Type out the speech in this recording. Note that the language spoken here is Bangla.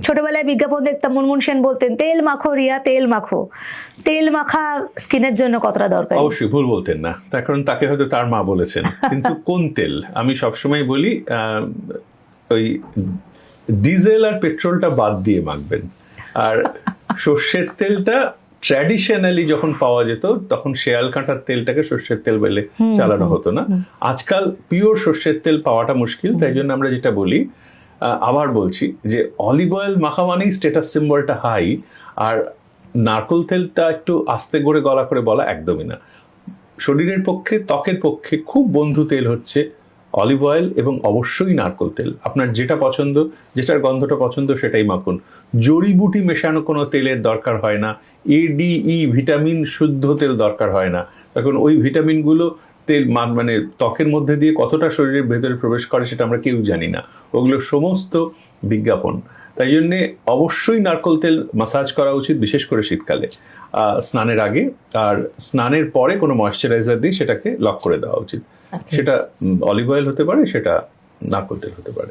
ছোটবেলায় বিজ্ঞাপন দেখতাম, মুনমুন সেন বলতেন তেল মাখো রিয়া, তেল মাখো। তেল মাখা স্কিনের জন্য কতটা দরকার? অবশ্যই ভুল বলতেন না, তার কারণ তাকে হয়তো তার মা বলেছেন। কিন্তু কোন তেল? আমি সবসময় বলি ওই ডিজেল আর পেট্রোলটা বাদ দিয়ে মাখবেন। আর সর্ষের তেলটা ট্র্যাডিশনালি যখন পাওয়া যেত তখন শেয়াল কাঁটার তেলটাকে সর্ষের তেল বলে চালানো হতো না। আজকাল পিওর সর্ষের তেল পাওয়াটা মুশকিল, তাই জন্য আমরা যেটা বলি, আবার বলছি যে অলিভ অয়েল মাখা মানেই স্ট্যাটাস সিম্বলটা হাই, আর নারকেল তেলটা একটু আস্তে করে গলা করে বলা একদমই না। শরীরের পক্ষে, ত্বকের পক্ষে খুব বন্ধু তেল হচ্ছে অলিভ অয়েল এবং অবশ্যই নারকেল তেল। আপনার যেটা পছন্দ, যেটার গন্ধটা পছন্দ সেটাই মাখুন। জড়িবুটি মেশানো কোনো তেলের দরকার হয় না। ADE ভিটামিন শুদ্ধ তেল দরকার হয় না। এখন ওই ভিটামিনগুলো তেল মানে ত্বকের মধ্যে দিয়ে কতটা শরীরের ভেতরে প্রবেশ করে সেটা আমরা কেউ জানি না, ওগুলো সমস্ত বিজ্ঞাপন। তাই জন্যে অবশ্যই নারকেল তেল মাসাজ করা উচিত, বিশেষ করে শীতকালে স্নানের আগে, আর স্নানের পরে কোনো ময়েশ্চারাইজার দিয়ে সেটাকে লক করে দেওয়া উচিত। সেটা অলিভ অয়েল হতে পারে, সেটা নারকেল তেল হতে পারে।